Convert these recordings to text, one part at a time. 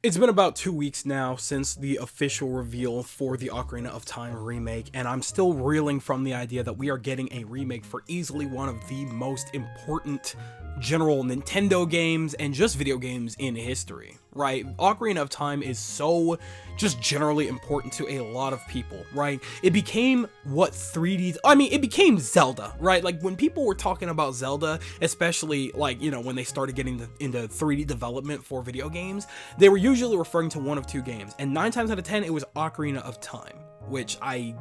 It's been about 2 weeks now since the official reveal for the Ocarina of Time remake, and I'm still reeling from the idea that we are getting a remake for easily one of the most important general Nintendo games and just video games in history, right? Ocarina of Time is so just generally important to a lot of people, right? It became what it became Zelda, right? Like when people were talking about Zelda, especially like, when they started getting into 3D development for video games, they were usually referring to one of two games, and 9 times out of 10 it was Ocarina of Time, which I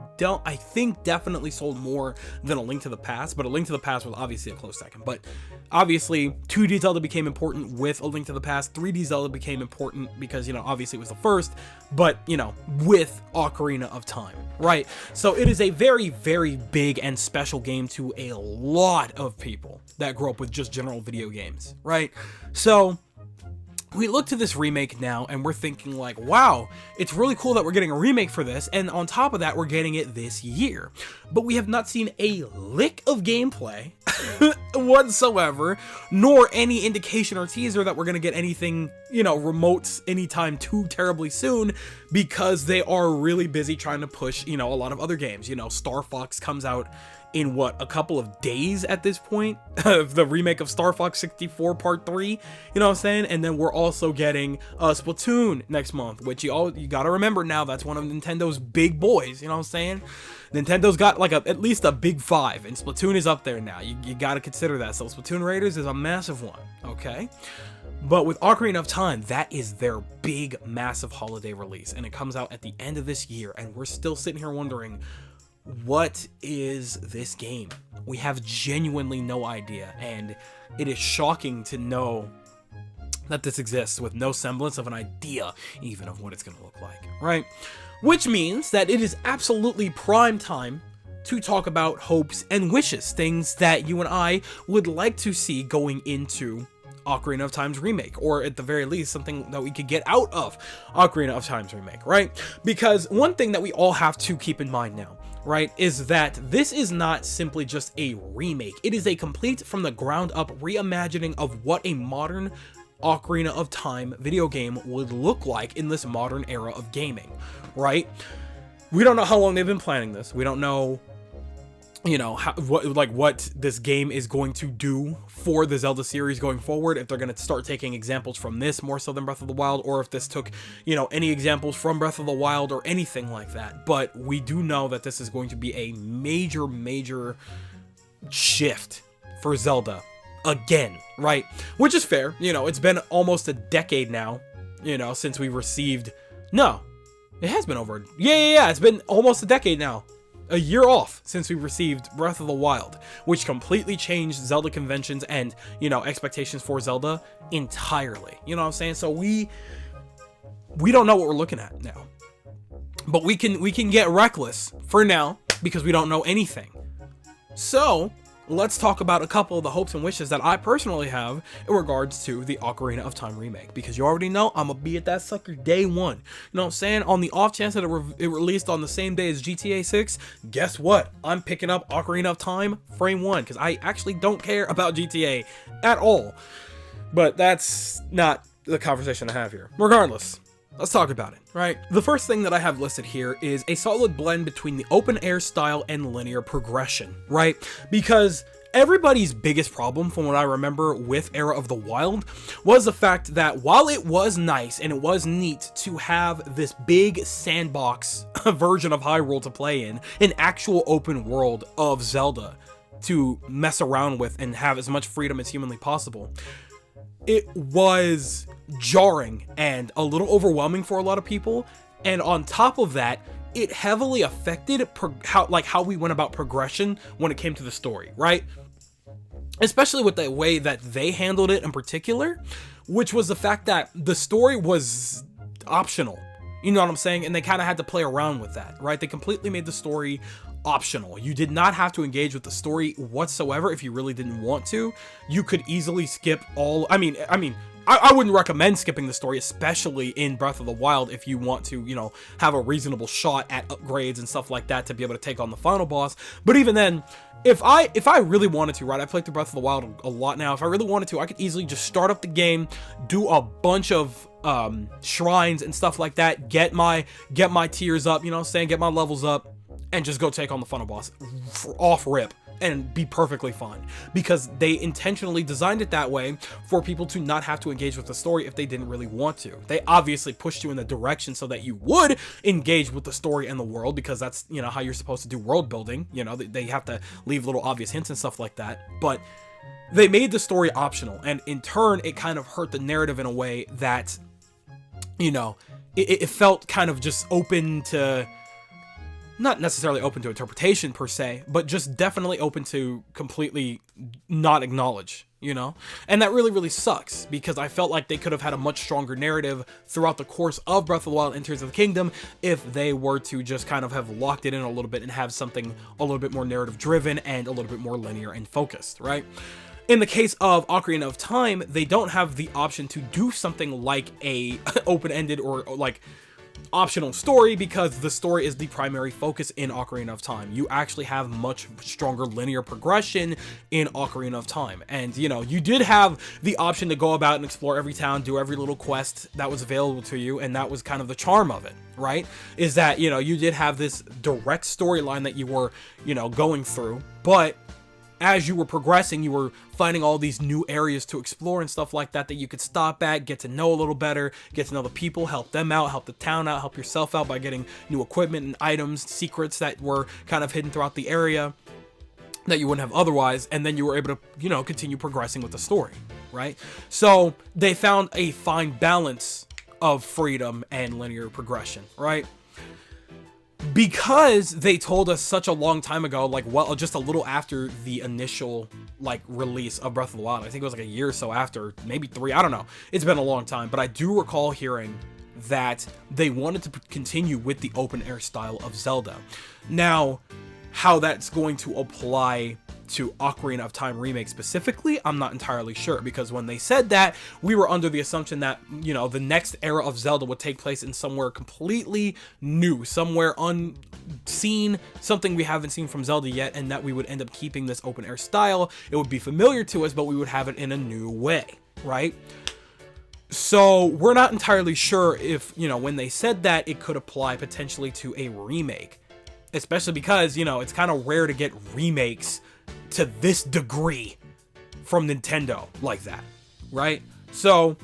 think definitely sold more than A Link to the Past, but A Link to the Past was obviously a close second. But obviously 2D Zelda became important with A Link to the Past, 3D Zelda became important because, obviously it was the first, but, with Ocarina of Time, right? So it is a very, very big and special game to a lot of people that grew up with just general video games, right? So we look to this remake now and we're thinking like, wow, it's really cool that we're getting a remake for this, and on top of that we're getting it this year, but we have not seen a lick of gameplay whatsoever, nor any indication or teaser that we're gonna get anything, remote anytime too terribly soon, because they are really busy trying to push, a lot of other games. Star Fox comes out in a couple of days at this point, the remake of Star Fox 64 Part 3, you know what I'm saying? And then we're also getting Splatoon next month, which you gotta remember now, that's one of Nintendo's big boys, you know what I'm saying? Nintendo's got like at least a big five, and Splatoon is up there now. You gotta consider that. So Splatoon Raiders is a massive one, okay? But with Ocarina of Time, that is their big, massive holiday release, and it comes out at the end of this year, and we're still sitting here wondering, what is this game? We have genuinely no idea, and it is shocking to know that this exists with no semblance of an idea even of what it's gonna look like, right? Which means that it is absolutely prime time to talk about hopes and wishes, things that you and I would like to see going into Ocarina of Time's remake, or at the very least something that we could get out of Ocarina of Time's remake, right? Because one thing that we all have to keep in mind now, right, is that this is not simply just a remake. It is a complete from the ground up reimagining of what a modern Ocarina of Time video game would look like in this modern era of gaming, right? We don't know how long they've been planning this. We don't know, what this game is going to do for the Zelda series going forward, if they're going to start taking examples from this more so than Breath of the Wild, or if this took, any examples from Breath of the Wild or anything like that. But we do know that this is going to be a major shift for Zelda again, right? Which is fair. It's been almost a decade now, since we received... No, it has been over. Yeah. It's been almost a decade now. A year off since we received Breath of the Wild, which completely changed Zelda conventions and, expectations for Zelda entirely. You know what I'm saying? So we don't know what we're looking at now. But we can get reckless for now because we don't know anything. So let's talk about a couple of the hopes and wishes that I personally have in regards to the Ocarina of Time remake, because you already know I'm gonna be at that sucker day one. You know what I'm saying? On the off chance that it released on the same day as GTA 6, guess what? I'm picking up Ocarina of Time frame 1, because I actually don't care about GTA at all. But that's not the conversation I have here. Regardless, let's talk about it, right? The first thing that I have listed here is a solid blend between the open air style and linear progression, right? Because everybody's biggest problem, from what I remember with Era of the Wild, was the fact that while it was nice and it was neat to have this big sandbox version of Hyrule to play in, an actual open world of Zelda to mess around with and have as much freedom as humanly possible, it was jarring and a little overwhelming for a lot of people. And on top of that, it heavily affected how we went about progression when it came to the story, right? Especially with the way that they handled it in particular, which was the fact that the story was optional. You know what I'm saying? And they kind of had to play around with that, right? They completely made the story optional. You did not have to engage with the story whatsoever if you really didn't want to. You could easily skip all... I wouldn't recommend skipping the story, especially in Breath of the Wild, if you want to, have a reasonable shot at upgrades and stuff like that to be able to take on the final boss. But even then, if I really wanted to, right, I played through Breath of the Wild a lot now, if I really wanted to, I could easily just start up the game, do a bunch of shrines and stuff like that, get my tiers up, you know what I'm saying, get my levels up, and just go take on the final boss off rip and be perfectly fine, because they intentionally designed it that way for people to not have to engage with the story if they didn't really want to. They obviously pushed you in the direction so that you would engage with the story and the world, because that's, you know, how you're supposed to do world building. You know, they have to leave little obvious hints and stuff like that, but they made the story optional, and in turn it kind of hurt the narrative in a way that, you know, it felt kind of just open to, not necessarily open to interpretation per se, but just definitely open to completely not acknowledge, you know? And that really, really sucks, because I felt like they could have had a much stronger narrative throughout the course of Breath of the Wild and Tears of the Kingdom if they were to just kind of have locked it in a little bit and have something a little bit more narrative driven and a little bit more linear and focused, right? In the case of Ocarina of Time, they don't have the option to do something like a open-ended or like optional story, because the story is the primary focus in Ocarina of Time. You actually have much stronger linear progression in Ocarina of Time. And, you know, you did have the option to go about and explore every town, do every little quest that was available to you, and that was kind of the charm of it, right? Is that, you know, you did have this direct storyline that you were, you know, going through, but as you were progressing, you were finding all these new areas to explore and stuff like that you could stop at, get to know a little better, get to know the people, help them out, help the town out, help yourself out by getting new equipment and items, secrets that were kind of hidden throughout the area that you wouldn't have otherwise, and then you were able to, you know, continue progressing with the story, right? So they found a fine balance of freedom and linear progression, right? Because they told us such a long time ago, like, well, just a little after the initial, like, release of Breath of the Wild. I think it was like a year or so after, maybe 3, I don't know. It's been a long time, but I do recall hearing that they wanted to continue with the open air style of Zelda. Now, how that's going to apply to Ocarina of Time Remake specifically, I'm not entirely sure, because when they said that, we were under the assumption that, you know, the next era of Zelda would take place in somewhere completely new, somewhere unseen, something we haven't seen from Zelda yet, and that we would end up keeping this open air style. It would be familiar to us, but we would have it in a new way, right? So we're not entirely sure if, you know, when they said that, it could apply potentially to a remake, especially because, you know, it's kind of rare to get remakes to this degree from Nintendo like that, right? So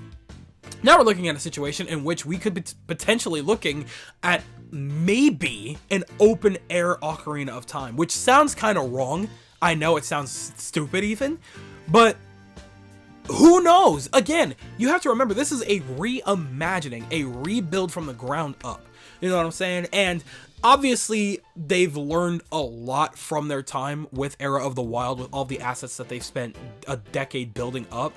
now we're looking at a situation in which we could be potentially looking at maybe an open air Ocarina of Time, which sounds kind of wrong. I know it sounds stupid even, but who knows? Again, you have to remember, this is a reimagining, a rebuild from the ground up. You know what I'm saying? And obviously, they've learned a lot from their time with Era of the Wild, with all the assets that they've spent a decade building up.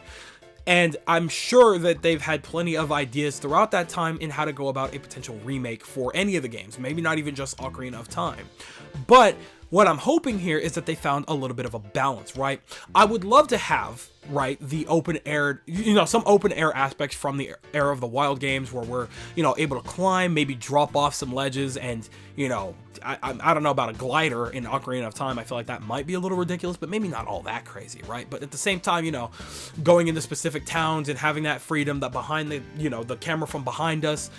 And I'm sure that they've had plenty of ideas throughout that time in how to go about a potential remake for any of the games. Maybe not even just Ocarina of Time. But what I'm hoping here is that they found a little bit of a balance, right? I would love to have, right, the open air, you know, some open air aspects from the Era of the Wild games where we're, you know, able to climb, maybe drop off some ledges, and, you know, I don't know about a glider in Ocarina of Time. I feel like that might be a little ridiculous, but maybe not all that crazy, right? But at the same time, you know, going into specific towns and having that freedom, that behind the, you know, the camera from behind us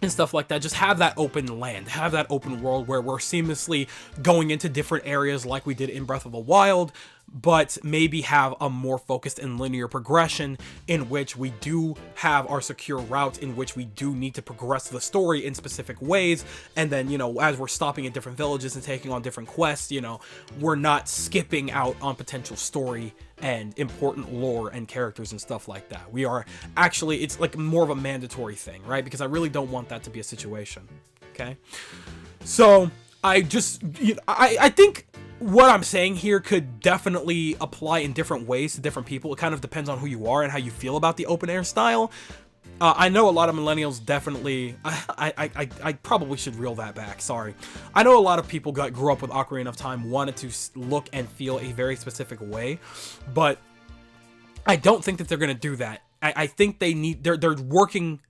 and stuff like that, just have that open land, have that open world where we're seamlessly going into different areas like we did in Breath of the Wild, but maybe have a more focused and linear progression in which we do have our secure routes, in which we do need to progress the story in specific ways. And then, you know, as we're stopping at different villages and taking on different quests, you know, we're not skipping out on potential story and important lore and characters and stuff like that. We are actually, it's like more of a mandatory thing, right? Because I really don't want that to be a situation. Okay. So I just, you know, I think what I'm saying here could definitely apply in different ways to different people. It kind of depends on who you are and how you feel about the open air style. I know a lot of millennials definitely, I probably should reel that back, sorry. I know a lot of people grew up with Ocarina of Time, wanted to look and feel a very specific way, but I don't think that they're going to do that. I think they're working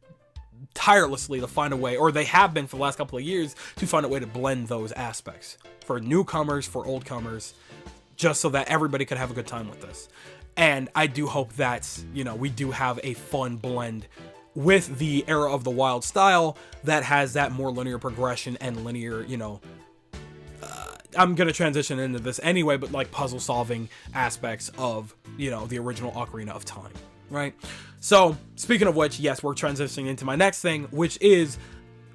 tirelessly to find a way, or they have been for the last couple of years, to find a way to blend those aspects for newcomers, for oldcomers, just so that everybody could have a good time with this. And I do hope that, you know, we do have a fun blend with the Era of the Wild style that has that more linear progression and linear, you know, I'm going to transition into this anyway, but like puzzle solving aspects of, you know, the original Ocarina of Time, right? So speaking of which, yes, we're transitioning into my next thing, which is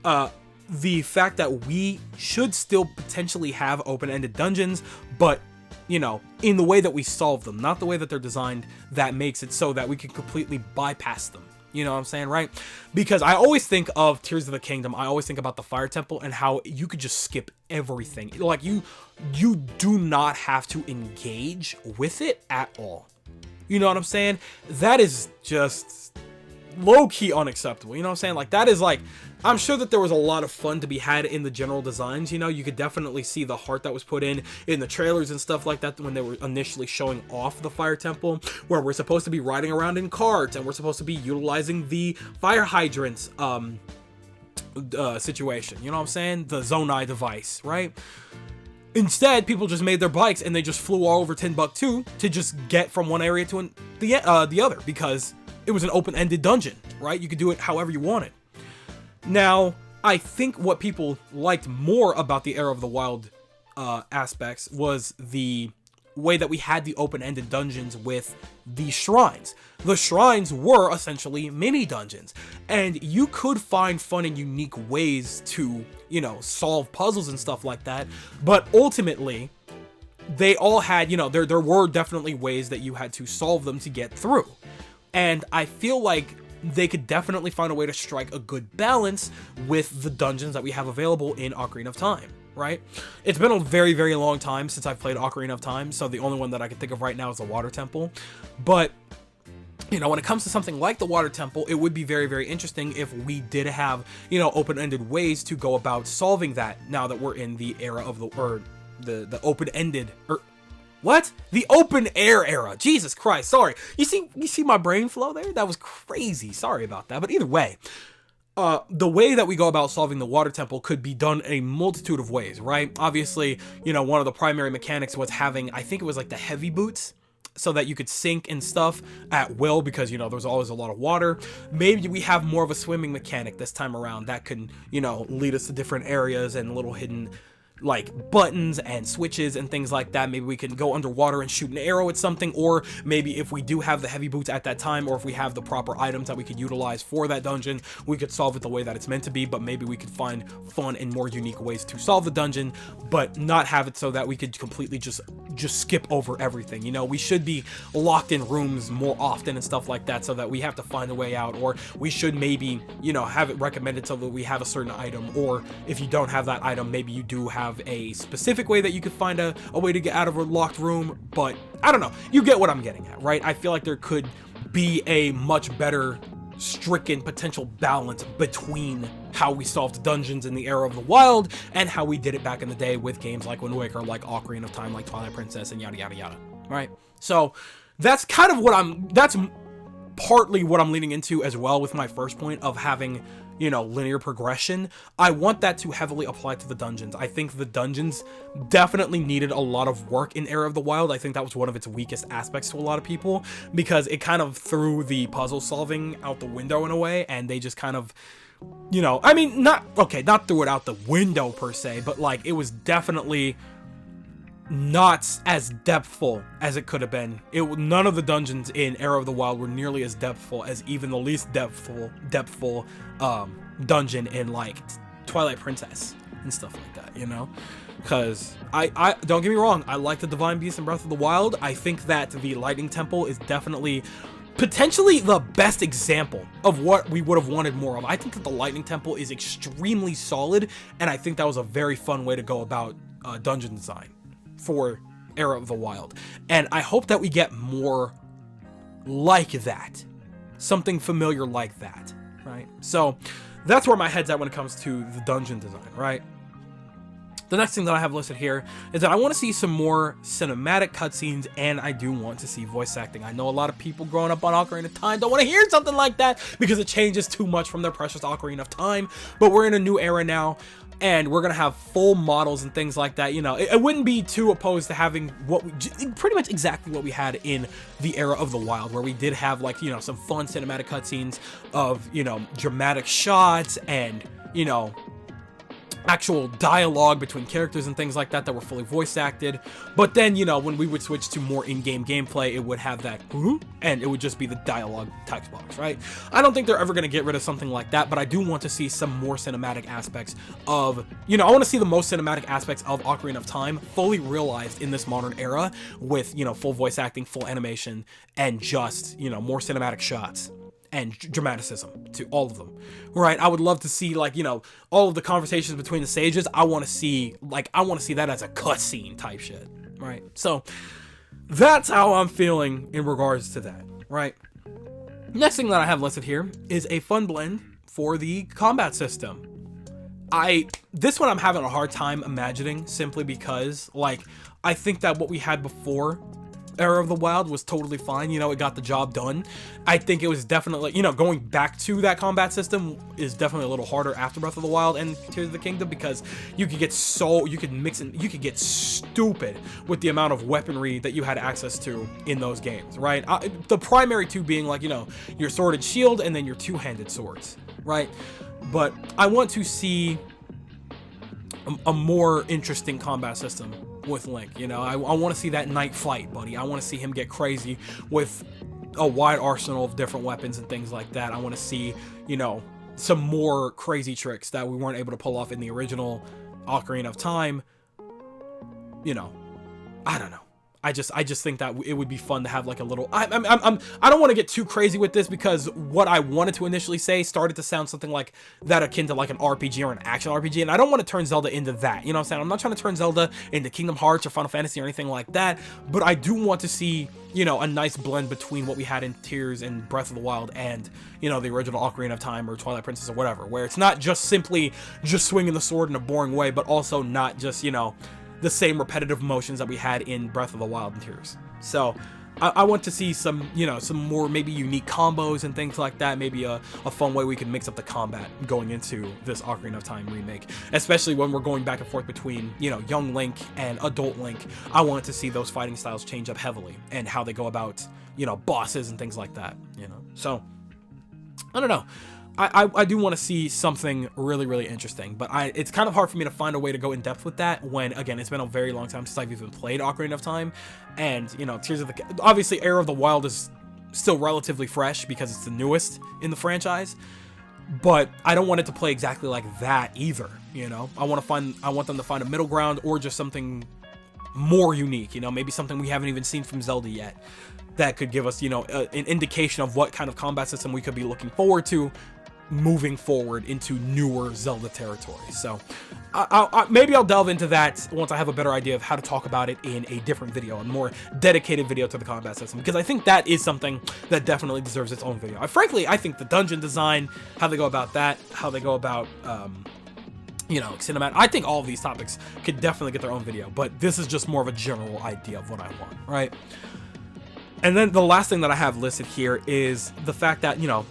the fact that we should still potentially have open-ended dungeons, but, you know, in the way that we solve them, not the way that they're designed that makes it so that we can completely bypass them. You know what I'm saying, right? Because I always think of Tears of the Kingdom, I always think about the Fire Temple and how you could just skip everything. Like, you do not have to engage with it at all. You know what I'm saying? That is just low-key unacceptable. You know what I'm saying? Like, that is like, I'm sure that there was a lot of fun to be had in the general designs. You know, you could definitely see the heart that was put in the trailers and stuff like that when they were initially showing off the Fire Temple, where we're supposed to be riding around in carts and we're supposed to be utilizing the fire hydrants situation. You know what I'm saying? The Zonai device, right? Instead, people just made their bikes and they just flew all over Timbuktu to just get from one area to the other, because it was an open-ended dungeon, right? You could do it however you wanted. Now, I think what people liked more about the Era of the Wild aspects was the way that we had the open-ended dungeons with the shrines. The shrines were essentially mini dungeons, and you could find fun and unique ways to, you know, solve puzzles and stuff like that, but ultimately, they all had, you know, there were definitely ways that you had to solve them to get through. And I feel like they could definitely find a way to strike a good balance with the dungeons that we have available in Ocarina of Time, right? It's been a very, very long time since I've played Ocarina of Time, so the only one that I can think of right now is the Water Temple. But, you know, when it comes to something like the Water Temple, it would be very, very interesting if we did have, you know, open-ended ways to go about solving that now that we're in the era of the open-ended, what? The open air era. Jesus Christ. Sorry. You see my brain flow there? That was crazy. Sorry about that. But either way, the way that we go about solving the Water Temple could be done a multitude of ways, right? Obviously, you know, one of the primary mechanics was having, I think it was like the heavy boots, so that you could sink and stuff at will, because, you know, there's always a lot of water. Maybe we have more of a swimming mechanic this time around that can, you know, lead us to different areas and little hidden, like, buttons and switches and things like that. Maybe we can go underwater and shoot an arrow at something, or maybe if we do have the heavy boots at that time, or if we have the proper items that we could utilize for that dungeon, we could solve it the way that it's meant to be. But maybe we could find fun and more unique ways to solve the dungeon, but not have it so that we could completely just skip over everything. You know, we should be locked in rooms more often and stuff like that, so that we have to find a way out, or we should maybe, you know, have it recommended so that we have a certain item, or if you don't have that item, maybe you do have a specific way that you could find a way to get out of a locked room. But I don't know, you get what I'm getting at, right? I feel like there could be a much better stricken potential balance between how we solved dungeons in the Era of the Wild and how we did it back in the day with games like Wind Waker, like Ocarina of Time, like Twilight Princess, and yada yada yada, right? So that's kind of that's partly what I'm leaning into as well with my first point of having, you know, linear progression. I want that to heavily apply to the dungeons. I think the dungeons definitely needed a lot of work in Era of the Wild. I think that was one of its weakest aspects to a lot of people, because it kind of threw the puzzle solving out the window in a way, and they just kind of, you know, I mean, not threw it out the window per se, but like, it was definitely not as depthful as it could have been. None of the dungeons in Era of the Wild were nearly as depthful as even the least depthful dungeon in like Twilight Princess and stuff like that, you know? Because I don't get me wrong, I like the Divine Beast in Breath of the Wild. I think that the Lightning Temple is definitely potentially the best example of what we would have wanted more of. I think that the Lightning Temple is extremely solid, and I think that was a very fun way to go about dungeon design for Era of the Wild. And I hope that we get more like that. Something familiar like that, right? So that's where my head's at when it comes to the dungeon design, right? The next thing that I have listed here is that I want to see some more cinematic cutscenes, and I do want to see voice acting. I know a lot of people growing up on Ocarina of Time don't want to hear something like that because it changes too much from their precious Ocarina of Time, but we're in a new era now, and we're going to have full models and things like that. You know, it wouldn't be too opposed to having pretty much exactly what we had in the era of the Wild, where we did have, like, you know, some fun cinematic cutscenes of, you know, dramatic shots and, you know, actual dialogue between characters and things like that that were fully voice acted. But then, you know, when we would switch to more in-game gameplay, it would have that and it would just be the dialogue text box, right? I don't think they're ever going to get rid of something like that, but I do want to see some more cinematic aspects of, you know, I want to see the most cinematic aspects of Ocarina of Time fully realized in this modern era with, you know, full voice acting, full animation, and just, you know, more cinematic shots and dramaticism to all of them, right? I would love to see, like, you know, all of the conversations between the sages. I want to see that as a cutscene type shit, right? So that's how I'm feeling in regards to that, right? Next thing that I have listed here is a fun blend for the combat system. This one I'm having a hard time imagining, simply because, like, I think that what we had before Era of the Wild was totally fine. You know, it got the job done. I think it was definitely, you know, going back to that combat system is definitely a little harder after Breath of the Wild and Tears of the Kingdom, because you could get you could get stupid with the amount of weaponry that you had access to in those games, right? The primary two being, like, you know, your sword and shield, and then your two-handed swords, right? But I want to see a more interesting combat system with Link. You know, I want to see that night fight, buddy. I want to see him get crazy with a wide arsenal of different weapons and things like that. I want to see, you know, some more crazy tricks that we weren't able to pull off in the original Ocarina of Time. You know, I don't know. I just think that it would be fun to have, like, a little. I don't want to get too crazy with this, because what I wanted to initially say started to sound something like that, akin to like an RPG or an action RPG, and I don't want to turn Zelda into that. You know what I'm saying? I'm not trying to turn Zelda into Kingdom Hearts or Final Fantasy or anything like that, but I do want to see, you know, a nice blend between what we had in Tears and Breath of the Wild and, you know, the original Ocarina of Time or Twilight Princess or whatever, where it's not just simply just swinging the sword in a boring way, but also not just, you know, the same repetitive motions that we had in Breath of the Wild and Tears. So I want to see some, you know, some more maybe unique combos and things like that. Maybe a fun way we can mix up the combat going into this Ocarina of Time remake, especially when we're going back and forth between, you know, young Link and adult Link. I want to see those fighting styles change up heavily, and how they go about, you know, bosses and things like that, you know. So I don't know. I do want to see something really, really interesting, but it's kind of hard for me to find a way to go in depth with that when, again, it's been a very long time since I've even played Ocarina of Time, and, you know, obviously Era of the Wild is still relatively fresh because it's the newest in the franchise, but I don't want it to play exactly like that either, you know. I want them to find a middle ground, or just something more unique, you know, maybe something we haven't even seen from Zelda yet that could give us, you know, an indication of what kind of combat system we could be looking forward to moving forward into newer Zelda territory. So maybe I'll delve into that once I have a better idea of how to talk about it in a different video, a more dedicated video to the combat system, because I think that is something that definitely deserves its own video. Frankly, I think the dungeon design, how they go about that, how they go about you know, cinematic, I think all of these topics could definitely get their own video, but this is just more of a general idea of what I want, right? And then the last thing that I have listed here is the fact that, you know,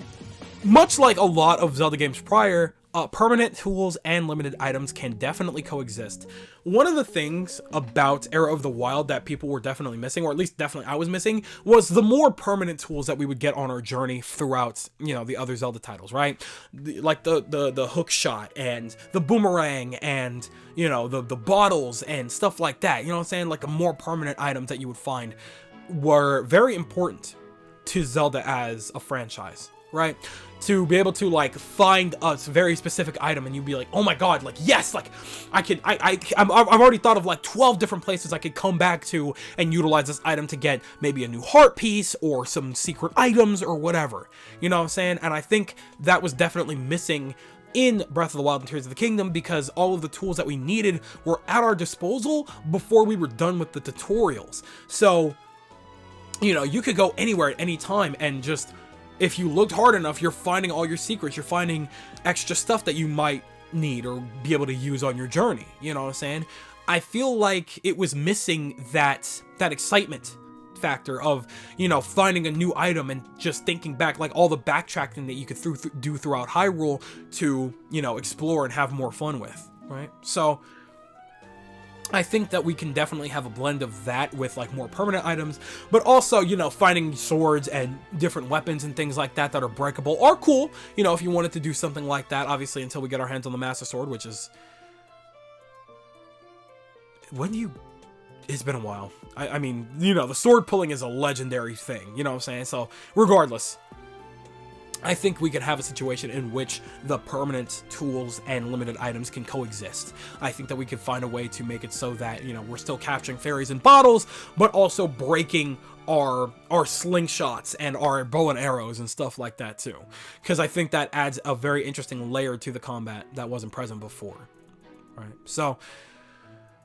much like a lot of Zelda games prior, permanent tools and limited items can definitely coexist. One of the things about Era of the Wild that people were definitely missing, or at least definitely I was missing, was the more permanent tools that we would get on our journey throughout, you know, the other Zelda titles, right? Like the hook shot and the boomerang and, you know, the bottles and stuff like that. You know what I'm saying? Like, the more permanent items that you would find were very important to Zelda as a franchise, right? To be able to, like, find a very specific item and you'd be like, oh my god, like, yes, like, I've already thought of like 12 different places I could come back to and utilize this item to get maybe a new heart piece or some secret items or whatever, you know what I'm saying? And I think that was definitely missing in Breath of the Wild and Tears of the Kingdom, because all of the tools that we needed were at our disposal before we were done with the tutorials. So, you know, you could go anywhere at any time and just, if you looked hard enough, you're finding all your secrets, you're finding extra stuff that you might need or be able to use on your journey. You know what I'm saying? I feel like it was missing that excitement factor of, you know, finding a new item and just thinking back, like all the backtracking that you could do throughout Hyrule to, you know, explore and have more fun with, right? So I think that we can definitely have a blend of that with like more permanent items, but also, you know, finding swords and different weapons and things like that that are breakable are cool, you know, if you wanted to do something like that, obviously until we get our hands on the Master Sword, which is... It's been a while. I mean, you know, the sword pulling is a legendary thing, you know what I'm saying? So, regardless, I think we could have a situation in which the permanent tools and limited items can coexist. I think that we could find a way to make it so that, you know, we're still capturing fairies in bottles, but also breaking our slingshots and our bow and arrows and stuff like that too. Because I think that adds a very interesting layer to the combat that wasn't present before. Right? So...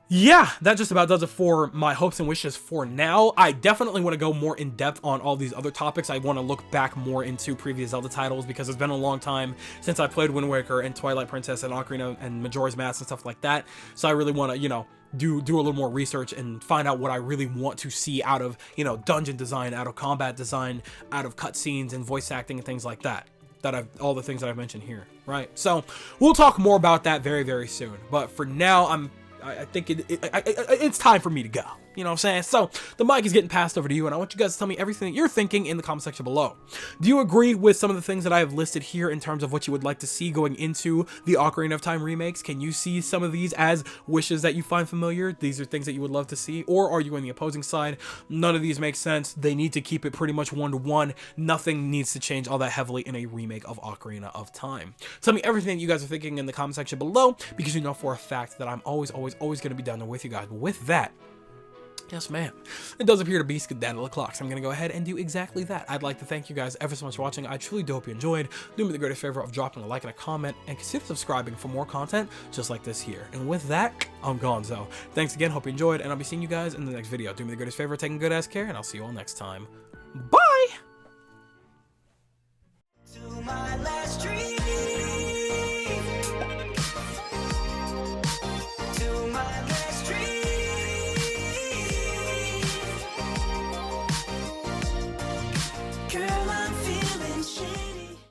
yeah, that just about does it for my hopes and wishes for now. I definitely want to go more in depth on all these other topics. I want to look back more into previous Zelda titles because it's been a long time since I played Wind Waker and Twilight Princess and Ocarina and Majora's Mask and stuff like that. So I really want to, you know, do a little more research and find out what I really want to see out of, you know, dungeon design, out of combat design, out of cutscenes and voice acting and things like that. All the things that I've mentioned here, right? So we'll talk more about that very, very soon. But for now, I think it's time for me to go. You know what I'm saying? So the mic is getting passed over to you, and I want you guys to tell me everything that you're thinking in the comment section below. Do you agree with some of the things that I have listed here in terms of what you would like to see going into the Ocarina of Time remakes? Can you see some of these as wishes that you find familiar? These are things that you would love to see, or are you on the opposing side? None of these make sense. They need to keep it pretty much one-to-one. Nothing needs to change all that heavily in a remake of Ocarina of Time. Tell me everything that you guys are thinking in the comment section below, because you know for a fact that I'm always going to be down there with you guys. But with that, yes, ma'am. It does appear to be skedaddle the clock, so I'm going to go ahead and do exactly that. I'd like to thank you guys ever so much for watching. I truly do hope you enjoyed. Do me the greatest favor of dropping a like and a comment, and consider subscribing for more content just like this here. And with that, I'm gone. So thanks again, hope you enjoyed, and I'll be seeing you guys in the next video. Do me the greatest favor, taking good ass care, and I'll see you all next time. Bye!